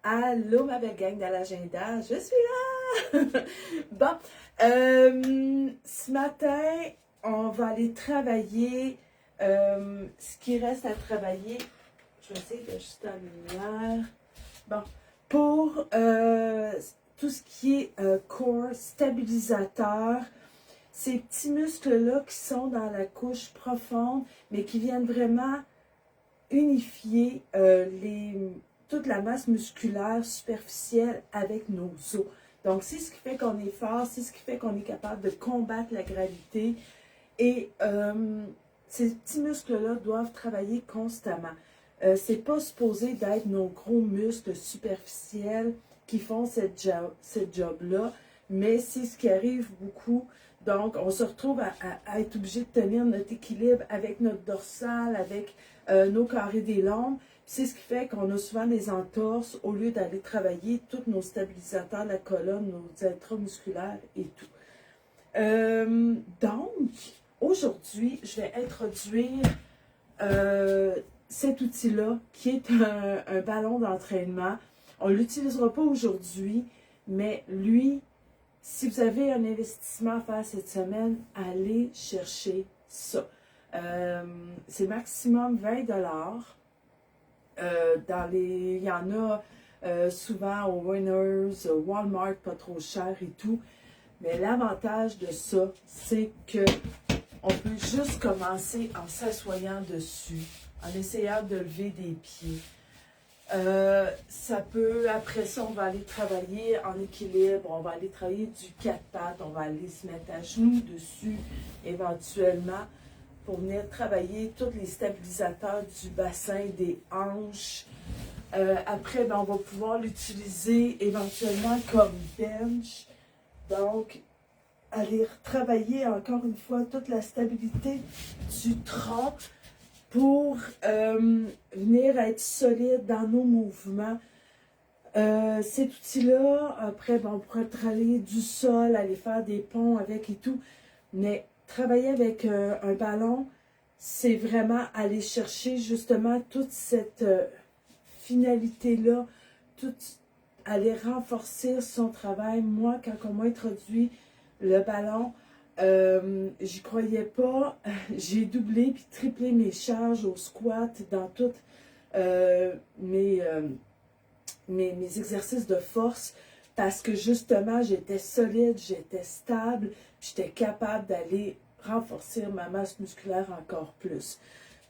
Allô ma belle gang de l'agenda, je suis là! Bon, ce matin, on va aller travailler ce qui reste à travailler. Je vais essayer d'ajuster la lumière. Bon, pour tout ce qui est core stabilisateur, ces petits muscles-là qui sont dans la couche profonde, mais qui viennent vraiment unifier toute la masse musculaire superficielle avec nos os. Donc, c'est ce qui fait qu'on est fort, c'est ce qui fait qu'on est capable de combattre la gravité. Et ces petits muscles-là doivent travailler constamment. C'est pas supposé d'être nos gros muscles superficiels qui font cette job-là, mais c'est ce qui arrive beaucoup. Donc, on se retrouve à être obligé de tenir notre équilibre avec notre dorsale, avec nos carrés des lombes. C'est ce qui fait qu'on a souvent des entorses au lieu d'aller travailler tous nos stabilisateurs de la colonne, nos intramusculaires et tout. Donc, aujourd'hui, je vais introduire cet outil-là qui est un ballon d'entraînement. On ne l'utilisera pas aujourd'hui, mais lui, si vous avez un investissement à faire cette semaine, allez chercher ça. C'est maximum 20 $. Il y en a souvent au Winners, Walmart, pas trop cher et tout. Mais l'avantage de ça, c'est que on peut juste commencer en s'assoyant dessus, en essayant de lever des pieds. Après ça, on va aller travailler en équilibre, on va aller travailler du 4 pattes, on va aller se mettre à genoux dessus éventuellement pour venir travailler tous les stabilisateurs du bassin, des hanches. Après, on va pouvoir l'utiliser éventuellement comme bench. Donc, aller travailler encore une fois toute la stabilité du tronc pour venir être solide dans nos mouvements. Cet outil-là, après, on pourrait travailler du sol, aller faire des ponts avec et tout, mais travailler avec un ballon, c'est vraiment aller chercher justement toute cette finalité-là, aller renforcer son travail. Moi, quand on m'a introduit le ballon, j'y croyais pas. J'ai doublé puis triplé mes charges au squat dans toutes mes exercices de force parce que justement, j'étais solide, j'étais stable, j'étais capable d'aller renforcer ma masse musculaire encore plus.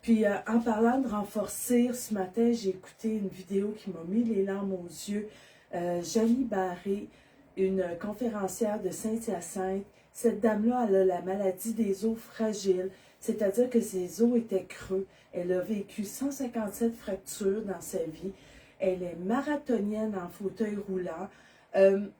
Puis en parlant de renforcer, ce matin, j'ai écouté une vidéo qui m'a mis les larmes aux yeux. Janie Barré, une conférencière de Saint-Hyacinthe. Cette dame-là, elle a la maladie des os fragiles, c'est-à-dire que ses os étaient creux. Elle a vécu 157 fractures dans sa vie. Elle est marathonienne en fauteuil roulant.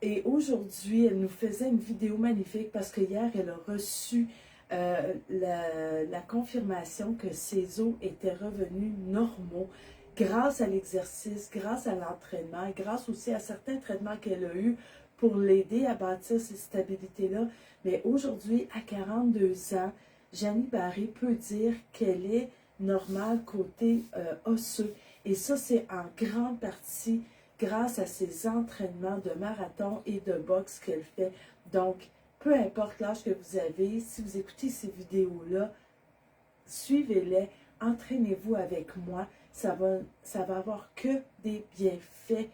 Et aujourd'hui, elle nous faisait une vidéo magnifique parce que hier, elle a reçu la confirmation que ses os étaient revenus normaux grâce à l'exercice, grâce à l'entraînement, grâce aussi à certains traitements qu'elle a eus pour l'aider à bâtir cette stabilité-là. Mais aujourd'hui, à 42 ans, Janie Barré peut dire qu'elle est normale côté osseux. Et ça, c'est en grande partie grâce à ses entraînements de marathon et de boxe qu'elle fait. Donc, peu importe l'âge que vous avez, si vous écoutez ces vidéos-là, suivez-les, entraînez-vous avec moi. Ça va avoir que des bienfaits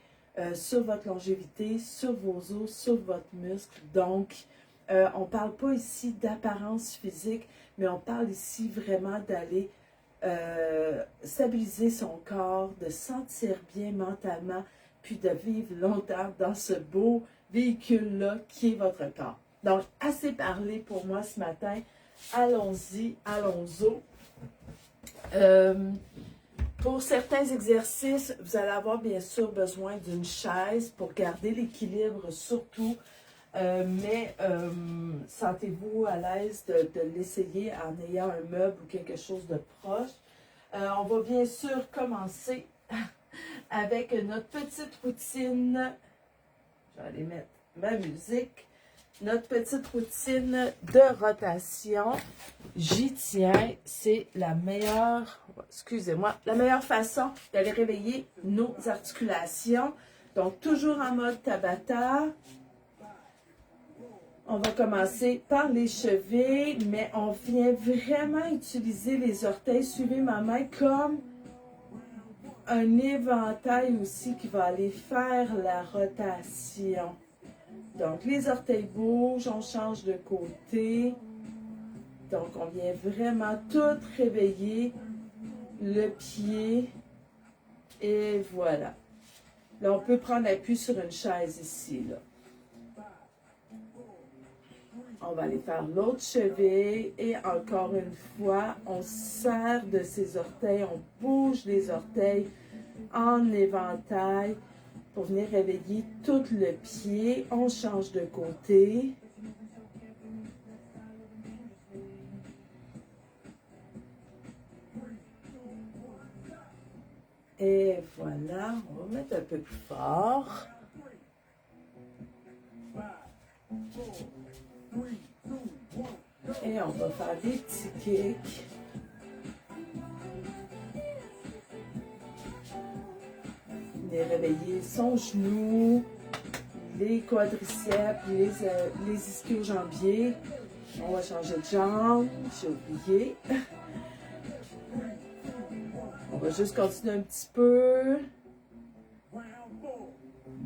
sur votre longévité, sur vos os, sur votre muscle. Donc, on ne parle pas ici d'apparence physique, mais on parle ici vraiment d'aller stabiliser son corps, de se sentir bien mentalement, puis de vivre longtemps dans ce beau véhicule-là qui est votre corps. Donc, assez parlé pour moi ce matin. Allons-y, allons-y. Pour certains exercices, vous allez avoir bien sûr besoin d'une chaise pour garder l'équilibre surtout. Mais sentez-vous à l'aise de l'essayer en ayant un meuble ou quelque chose de proche. On va bien sûr commencer avec notre petite routine. Je vais aller mettre ma musique. Notre petite routine de rotation. J'y tiens. C'est la meilleure, excusez-moi, la meilleure façon d'aller réveiller nos articulations. Donc, toujours en mode Tabata. On va commencer par les chevilles, mais on vient vraiment utiliser les orteils. Suivez ma main comme un éventail aussi qui va aller faire la rotation. Donc, les orteils bougent, on change de côté. Donc, on vient vraiment tout réveiller le pied. Et voilà. Là, on peut prendre appui sur une chaise ici, là. On va aller faire l'autre cheville et encore une fois, on serre de ses orteils, on bouge les orteils en éventail pour venir réveiller tout le pied. On change de côté. Et voilà, on va mettre un peu plus fort. Et on va faire des petits kicks. Venez réveiller son genou, les quadriceps, les ischio-jambiers. On va changer de jambe, j'ai oublié. On va juste continuer un petit peu.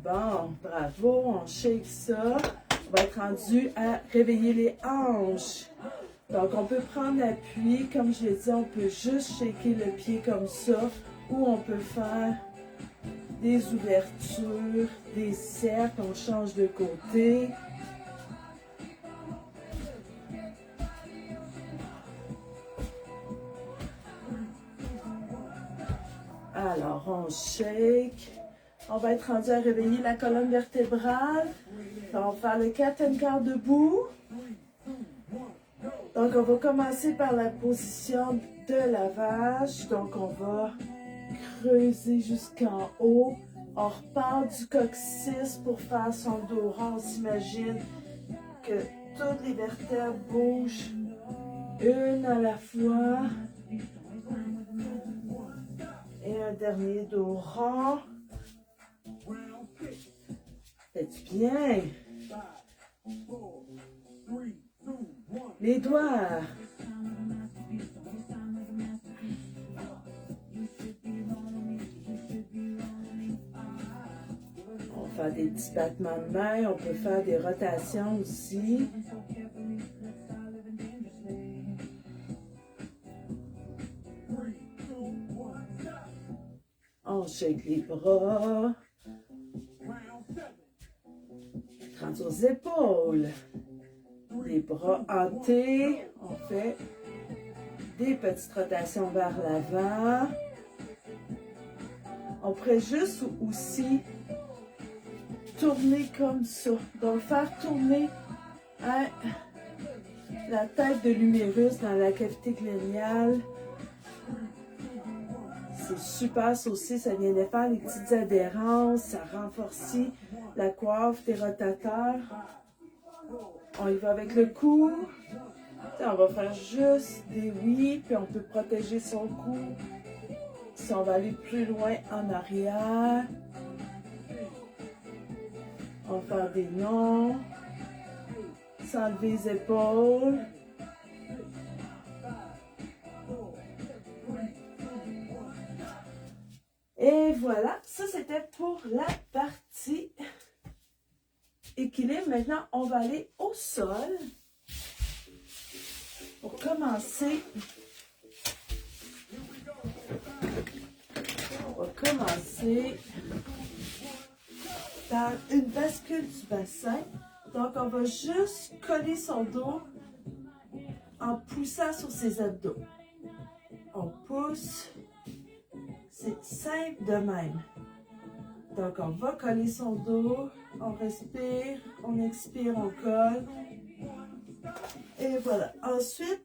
Bon, bravo, on shake ça. On va être rendu à réveiller les hanches. Donc, on peut prendre appui. Comme je l'ai dit, on peut juste shaker le pied comme ça. Ou on peut faire des ouvertures, des cercles. On change de côté. Alors, on shake. On va être rendu à réveiller la colonne vertébrale. On va faire le 4 and quart debout. Donc, on va commencer par la position de la vache. Donc, on va creuser jusqu'en haut. On repart du coccyx pour faire son dos rond. On s'imagine que toutes les vertèbres bougent une à la fois. Et un dernier dos rond. Faites bien. Les doigts. On va faire des petits battements de main. On peut faire des rotations aussi. On shake les bras. Rentre aux épaules. Les bras hantés. On fait des petites rotations vers l'avant. On pourrait juste aussi tourner comme ça. Donc, faire tourner la tête de l'humérus dans la cavité cléniale. C'est super, ça aussi, ça vient de faire les petites adhérences, ça renforce la coiffe des rotateurs. On y va avec le cou. On va faire juste des oui, puis on peut protéger son cou. Si on va aller plus loin en arrière. On va faire des non. S'enlever les épaules. Et voilà, ça c'était pour la partie équilibre. Maintenant, on va aller au sol. Pour commencer, on va commencer par une bascule du bassin. Donc, on va juste coller son dos en poussant sur ses abdos. On pousse. C'est simple de même. Donc, on va coller son dos, on respire, on expire, on colle. Et voilà. Ensuite,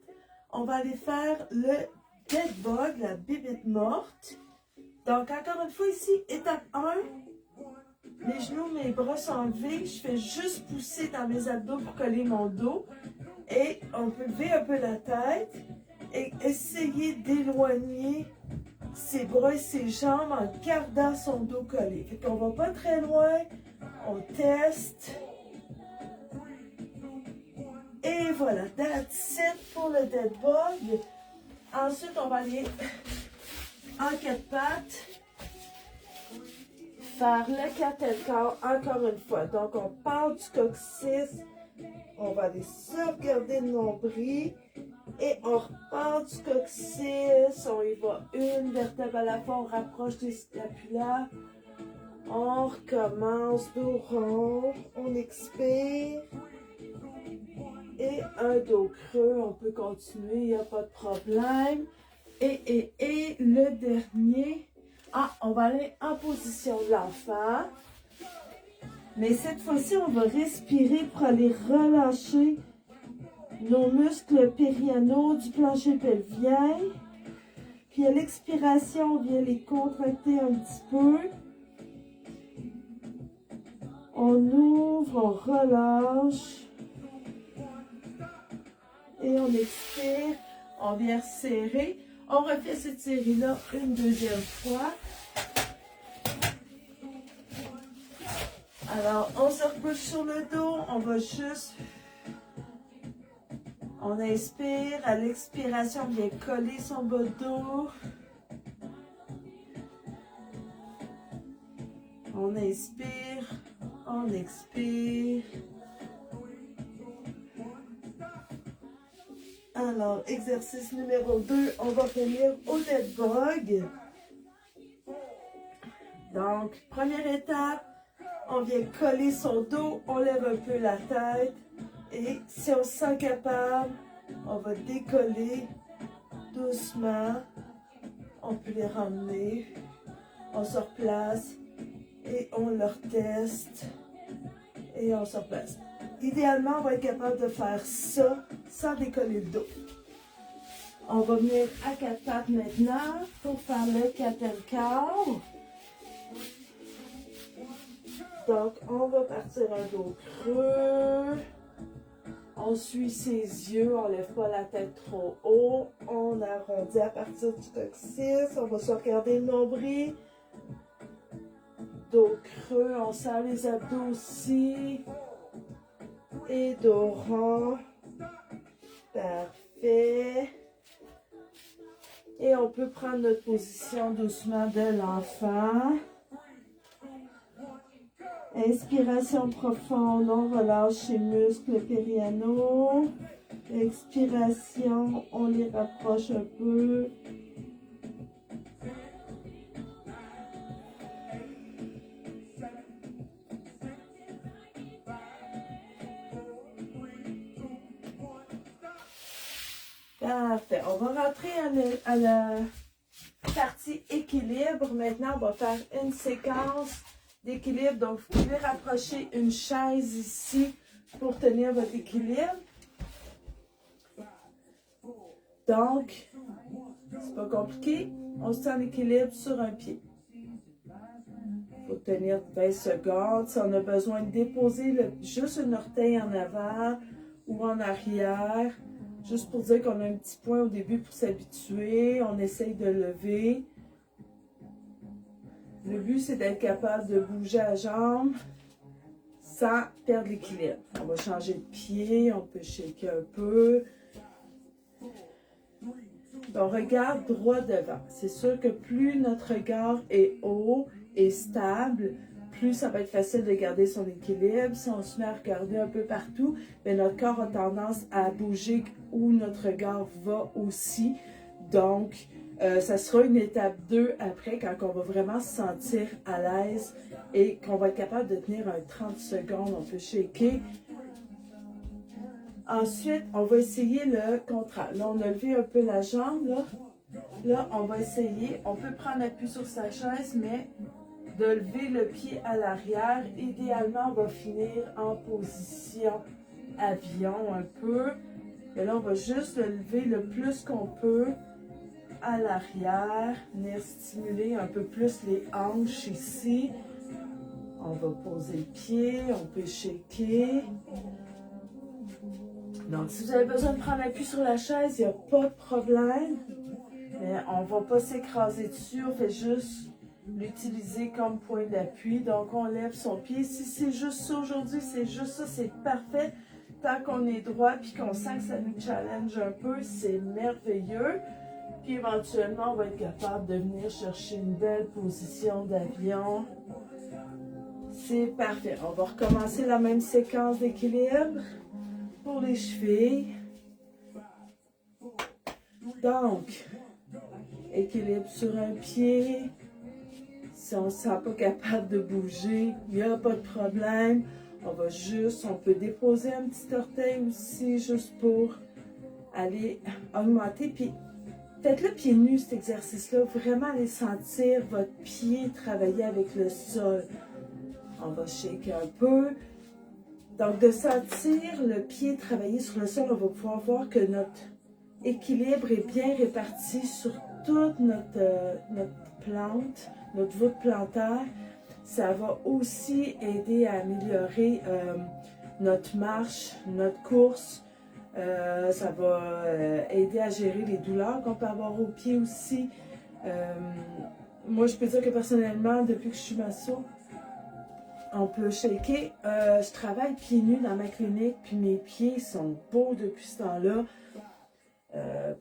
on va aller faire le dead bug, la bibite morte. Donc, encore une fois ici, étape 1, mes genoux, mes bras sont enlevés. Je fais juste pousser dans mes abdos pour coller mon dos. Et on peut lever un peu la tête et essayer d'éloigner ses bras et ses jambes en gardant son dos collé. Fait qu'on va pas très loin, on teste. Et voilà, that's it pour le dead bug. Ensuite, on va aller en 4 pattes. Faire le cat and cow encore une fois. Donc, on part du coccyx. On va aller sauvegarder le nombril. Et on repart du coccyx. On y va une vertèbre à la fois. On rapproche des scapulaires. On recommence dos rond. On expire. Et un dos creux. On peut continuer. Il n'y a pas de problème. Et le dernier. On va aller en position de l'enfant. Mais cette fois-ci, on va respirer pour aller relâcher nos muscles périanaux du plancher pelvien. Puis à l'expiration, on vient les contracter un petit peu. On ouvre, on relâche. Et on expire, on vient serrer. On refait cette série-là une deuxième fois. Alors, on se repousse sur le dos. On va juste... On inspire. À l'expiration, on vient coller son bas de dos. On inspire. On expire. Alors, exercice numéro 2, on va venir au dead bug. Donc, première étape, on vient coller son dos, on lève un peu la tête. Et si on se sent capable, on va décoller doucement. On peut les ramener. On se replace et on leur teste. Et on se replace. Idéalement, on va être capable de faire ça sans décoller le dos. On va venir à 4 pattes maintenant pour faire le cat and cow. Donc, on va partir un dos creux. On suit ses yeux, on ne lève pas la tête trop haut. On arrondit à partir du coccyx. On va se regarder le nombril. Dos creux, on serre les abdos aussi. Et dos rond. Parfait. Et on peut prendre notre position doucement de l'enfant. Inspiration profonde, on relâche les muscles périanaux. Expiration, on les rapproche un peu. Parfait. On va rentrer à la partie équilibre. Maintenant, on va faire une séquence d'équilibre. Donc, vous pouvez rapprocher une chaise ici pour tenir votre équilibre. Donc, c'est pas compliqué. On se tient en équilibre sur un pied. Il faut tenir 20 secondes. Si on a besoin de déposer juste un orteil en avant ou en arrière, juste pour dire qu'on a un petit point au début pour s'habituer, on essaye de lever. Le but, c'est d'être capable de bouger la jambe sans perdre l'équilibre. On va changer de pied, on peut shaker un peu. On regarde droit devant. C'est sûr que plus notre regard est haut et stable, plus ça va être facile de garder son équilibre. Si on se met à regarder un peu partout, bien, notre corps a tendance à bouger où notre regard va aussi. Donc, ça sera une étape 2 après, quand on va vraiment se sentir à l'aise et qu'on va être capable de tenir un 30 secondes. On peut shaker. Ensuite, on va essayer le contraire. Là, on a levé un peu la jambe. Là, on va essayer. On peut prendre appui sur sa chaise, mais de lever le pied à l'arrière. Idéalement, on va finir en position avion un peu. Et là, on va juste le lever le plus qu'on peut à l'arrière. Venir stimuler un peu plus les hanches ici. On va poser le pied. On peut shaker. Donc, si vous avez besoin de prendre appui sur la chaise, il n'y a pas de problème. Mais on ne va pas s'écraser dessus, on fait juste l'utiliser comme point d'appui. Donc, on lève son pied. Si c'est juste ça aujourd'hui, c'est juste ça, c'est parfait. Tant qu'on est droit puis qu'on sent que ça nous challenge un peu, c'est merveilleux. Puis éventuellement, on va être capable de venir chercher une belle position d'avion. C'est parfait. On va recommencer la même séquence d'équilibre pour les chevilles. Donc, équilibre sur un pied. Si on ne se sent pas capable de bouger, il n'y a pas de problème. On peut déposer un petit orteil aussi, juste pour aller augmenter. Puis, faites-le pieds nus, cet exercice-là. Vraiment aller sentir votre pied travailler avec le sol. On va shaker un peu. Donc, de sentir le pied travailler sur le sol, on va pouvoir voir que notre équilibre est bien réparti sur toute notre plante, notre voûte plantaire. Ça va aussi aider à améliorer notre marche, notre course. Ça va aider à gérer les douleurs qu'on peut avoir aux pieds aussi. Moi, je peux dire que personnellement, depuis que je suis masso, on peut shaker. Je travaille pieds nus dans ma clinique, puis mes pieds sont beaux depuis ce temps-là.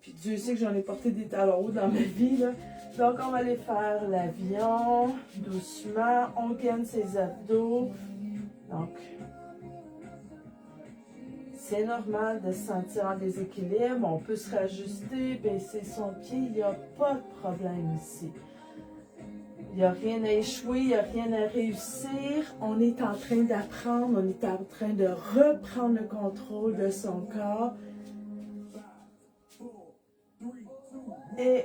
Puis Dieu sait que j'en ai porté des talons hauts dans ma vie, là. Donc, on va aller faire l'avion, doucement. On gaine ses abdos. Donc, c'est normal de se sentir en déséquilibre. On peut se rajuster, baisser son pied. Il n'y a pas de problème ici. Il n'y a rien à échouer, il n'y a rien à réussir. On est en train d'apprendre, on est en train de reprendre le contrôle de son corps. Et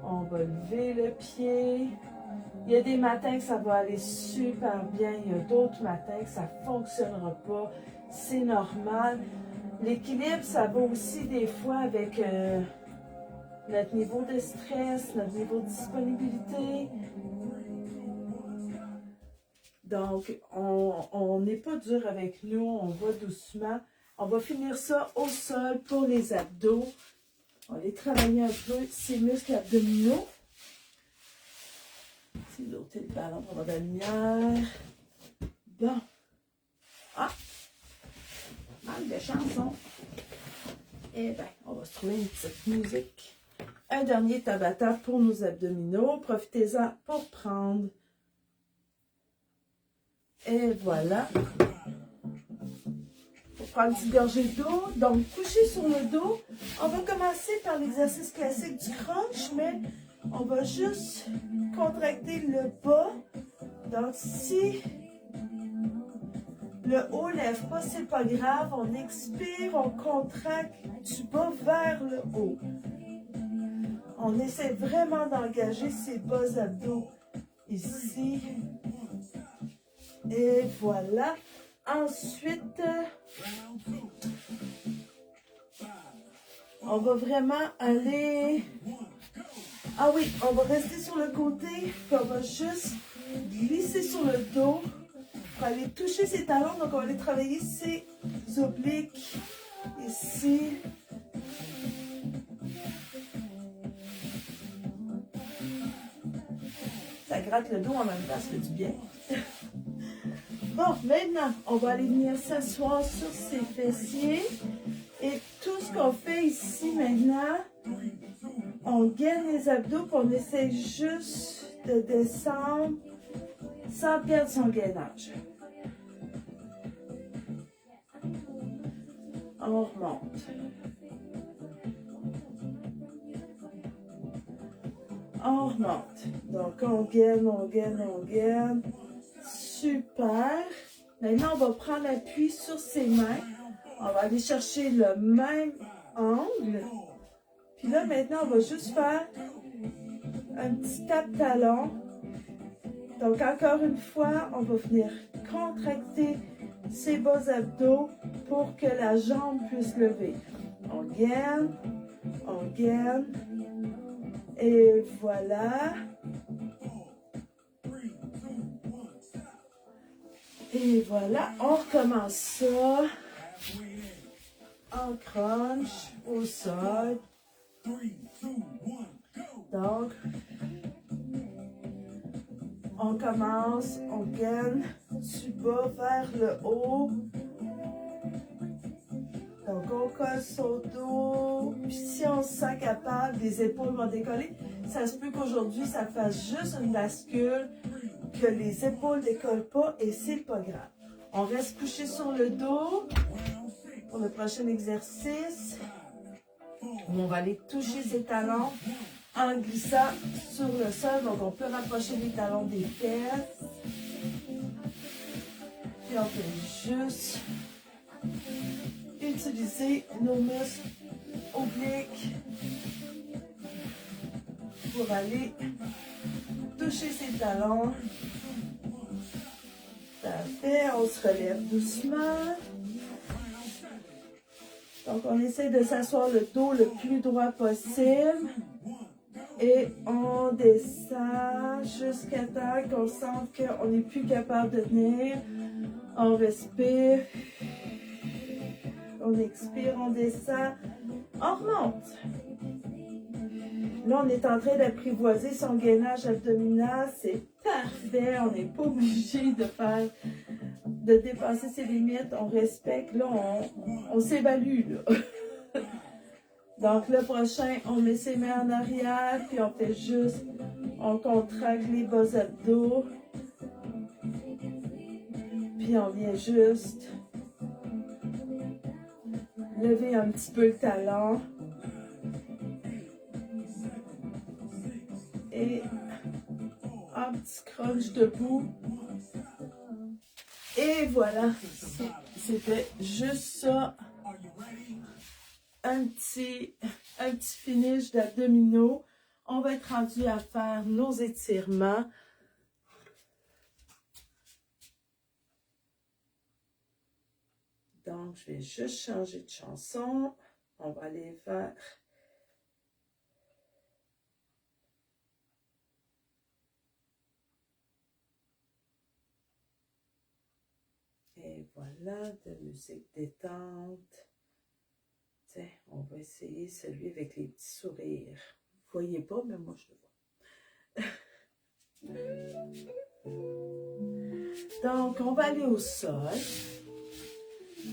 on va lever le pied. Il y a des matins que ça va aller super bien. Il y a d'autres matins que ça ne fonctionnera pas. C'est normal. L'équilibre, ça va aussi des fois avec notre niveau de stress, notre niveau de disponibilité. Donc, on n'est pas dur avec nous. On va doucement. On va finir ça au sol pour les abdos. On va aller travailler un peu ces muscles abdominaux. C'est l'autre le ballon pour avoir de la lumière. Bon. Ah! Mal de chanson. Eh bien, on va se trouver une petite musique. Un dernier Tabata pour nos abdominaux. Profitez-en pour prendre. Et voilà. Pour prendre une petite gorgée d'eau. Donc, coucher sur le dos. On va commencer par l'exercice classique du crunch, mais on va juste contracter le bas. Donc, si le haut ne lève pas, c'est pas grave. On expire, on contracte du bas vers le haut. On essaie vraiment d'engager ces bas abdos ici. Et voilà. Ensuite, on va vraiment aller... Ah oui, on va rester sur le côté. Puis on va juste glisser sur le dos. On va aller toucher ses talons. Donc, on va aller travailler ses obliques ici. Ça gratte le dos en même temps, ça fait du bien. Bon, maintenant, on va aller venir s'asseoir sur ses fessiers. Et tout ce qu'on fait ici maintenant, on gaine les abdos, puis on essaie juste de descendre sans perdre son gainage. On remonte. On remonte. Donc, on gaine, on gaine, on gaine. Super. Maintenant, on va prendre appui sur ses mains. On va aller chercher le même angle. Puis là, maintenant, on va juste faire un petit tape-talon. Donc, encore une fois, on va venir contracter ses bas abdos pour que la jambe puisse lever. On gaine, on gaine. Et voilà. Et voilà, on recommence ça en crunch au sol. Donc, on commence, on gaine du bas vers le haut. Donc, on colle son dos. Puis si on se sent capable, les épaules vont décoller. Ça se peut qu'aujourd'hui, ça fasse juste une bascule, que les épaules ne décollent pas et c'est pas grave. On reste couché sur le dos pour le prochain exercice. On va aller toucher ses talons en glissant sur le sol. Donc, on peut rapprocher les talons des fesses. Puis, on fait juste utiliser nos muscles obliques pour aller toucher ses talons. Parfait, on se relève doucement. Donc, on essaie de s'asseoir le dos le plus droit possible. Et on descend jusqu'à temps qu'on sente qu'on n'est plus capable de tenir. On respire. On expire, on descend. On remonte. Là, on est en train d'apprivoiser son gainage abdominal. C'est parfait. On n'est pas obligé de dépasser ses limites. On respecte. Là, on s'évalue. Donc, le prochain, on met ses mains en arrière. Puis, on fait juste, on contracte les bas abdos. Puis, on vient juste lever un petit peu le talon. Et un petit crunch debout. Et voilà, c'était juste ça. Un petit finish d'abdominaux. On va être rendu à faire nos étirements. Donc, je vais juste changer de chanson. On va aller vers... Et voilà, de musique détente. Tiens, on va essayer celui avec les petits sourires. Vous ne voyez pas, mais moi, je le vois. Donc, on va aller au sol.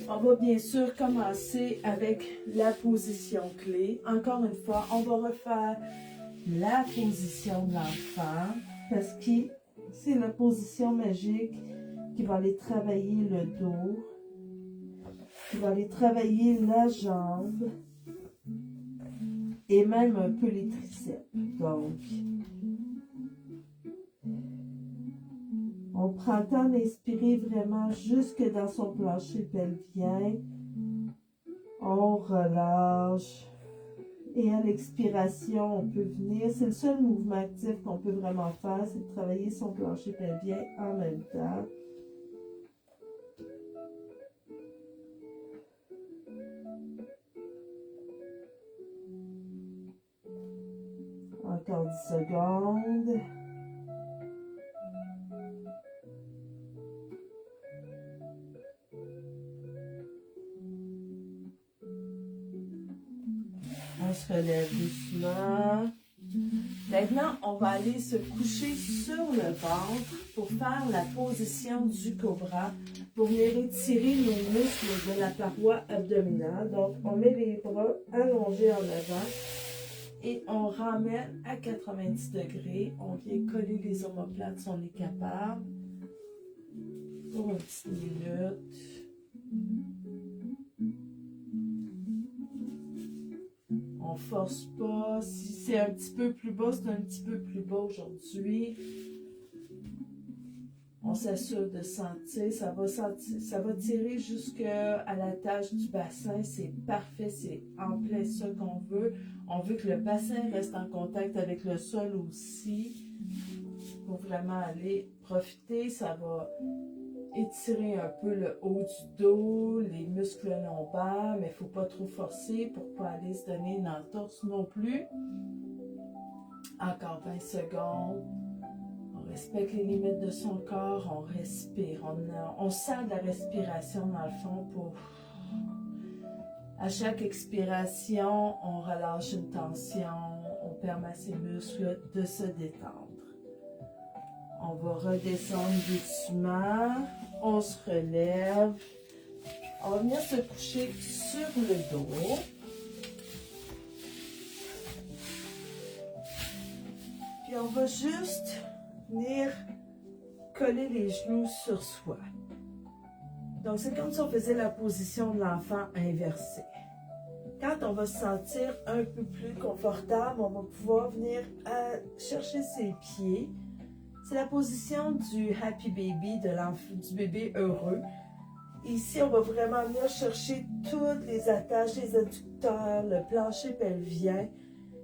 On va bien sûr commencer avec la position clé. Encore une fois, on va refaire la position de l'enfant parce que c'est la position magique qui va aller travailler le dos, qui va aller travailler la jambe et même un peu les triceps. Donc, on prend le temps d'inspirer vraiment jusque dans son plancher pelvien. On relâche. Et à l'expiration, on peut venir. C'est le seul mouvement actif qu'on peut vraiment faire, c'est de travailler son plancher pelvien en même temps. Encore 10 secondes. On se relève doucement. Maintenant, on va aller se coucher sur le ventre pour faire la position du cobra, pour venir étirer nos muscles de la paroi abdominale. Donc, on met les bras allongés en avant et on ramène à 90 degrés. On vient coller les omoplates si on est capable pour une petite minute. On force pas. Si c'est un petit peu plus bas, c'est un petit peu plus bas aujourd'hui. On s'assure de sentir. Ça va tirer jusqu'à la tâche du bassin. C'est parfait. C'est en plein ça qu'on veut. On veut que le bassin reste en contact avec le sol aussi. Pour vraiment aller profiter. Ça va étirer un peu le haut du dos, les muscles lombaires, mais il ne faut pas trop forcer pour ne pas aller se donner une entorse non plus. Encore 20 secondes. On respecte les limites de son corps, on respire. On sent de la respiration dans le fond pour À chaque expiration, on relâche une tension, on permet à ses muscles de se détendre. On va redescendre doucement, on se relève. On va venir se coucher sur le dos. Puis on va juste venir coller les genoux sur soi. Donc c'est comme si on faisait la position de l'enfant inversée. Quand on va se sentir un peu plus confortable, on va pouvoir venir chercher ses pieds. C'est la position du happy baby, du bébé heureux. Ici, on va vraiment venir chercher toutes les attaches, les adducteurs, le plancher pelvien.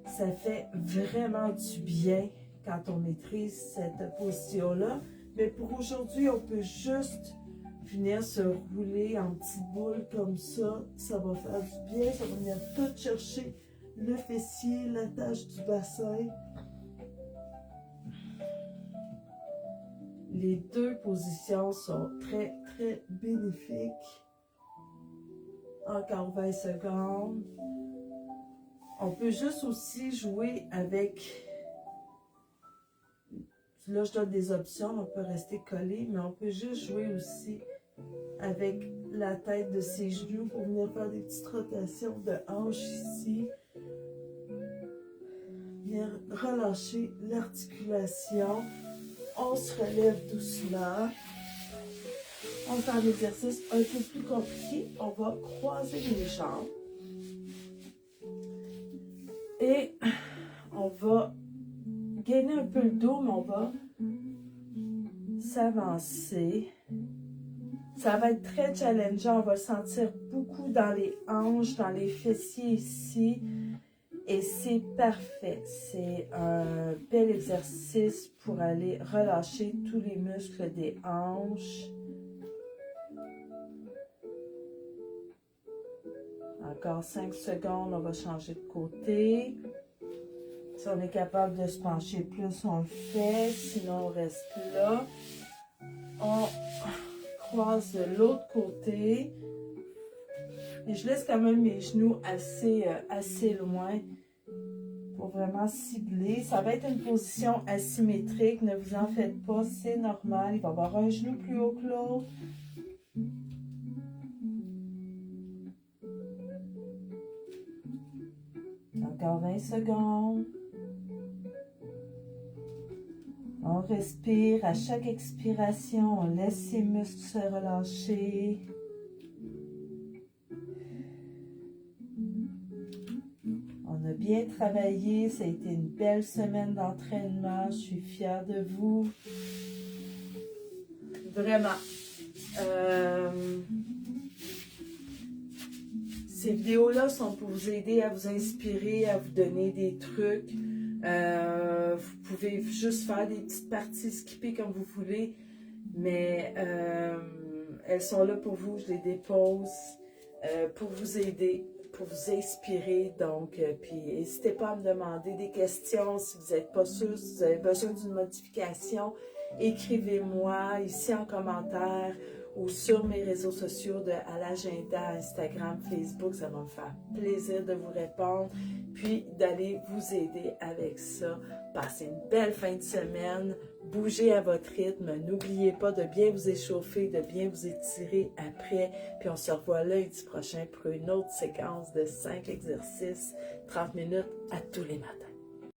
Ça fait vraiment du bien quand on maîtrise cette position-là. Mais pour aujourd'hui, on peut juste venir se rouler en petites boules comme ça. Ça va faire du bien. Ça va venir tout chercher le fessier, l'attache du bassin. Les deux positions sont très, très bénéfiques. Encore 20 secondes. On peut juste aussi jouer avec... Là, je donne des options. On peut rester collé, mais on peut juste jouer aussi avec la tête de ses genoux pour venir faire des petites rotations de hanches ici. Venir relâcher l'articulation. On se relève doucement. On fait un exercice un peu plus compliqué. On va croiser les jambes. Et on va gainer un peu le dos, mais on va s'avancer. Ça va être très challengeant. On va le sentir beaucoup dans les hanches, dans les fessiers ici. Et c'est parfait. C'est un bel exercice pour aller relâcher tous les muscles des hanches. Encore 5 secondes, on va changer de côté. Si on est capable de se pencher plus, on le fait. Sinon, on reste là. On croise de l'autre côté. Et je laisse quand même mes genoux assez loin pour vraiment cibler. Ça va être une position asymétrique. Ne vous en faites pas, c'est normal. Il va y avoir un genou plus haut que l'autre. Encore 20 secondes. On respire. À chaque expiration, on laisse ses muscles se relâcher. On a bien travaillé. Ça a été une belle semaine d'entraînement. Je suis fière de vous. Vraiment. Ces vidéos-là sont pour vous aider à vous inspirer, à vous donner des trucs. Vous pouvez juste faire des petites parties skippées comme vous voulez, mais elles sont là pour vous. Je les dépose pour vous aider, pour vous inspirer. Donc, puis n'hésitez pas à me demander des questions si vous n'êtes pas sûr, si vous avez besoin d'une modification. Écrivez-moi ici en commentaire ou sur mes réseaux sociaux à l'agenda, Instagram, Facebook. Ça va me faire plaisir de vous répondre, puis d'aller vous aider avec ça. Passez une belle fin de semaine, bougez à votre rythme, n'oubliez pas de bien vous échauffer, de bien vous étirer après, puis on se revoit lundi prochain pour une autre séquence de 5 exercices, 30 minutes à tous les matins.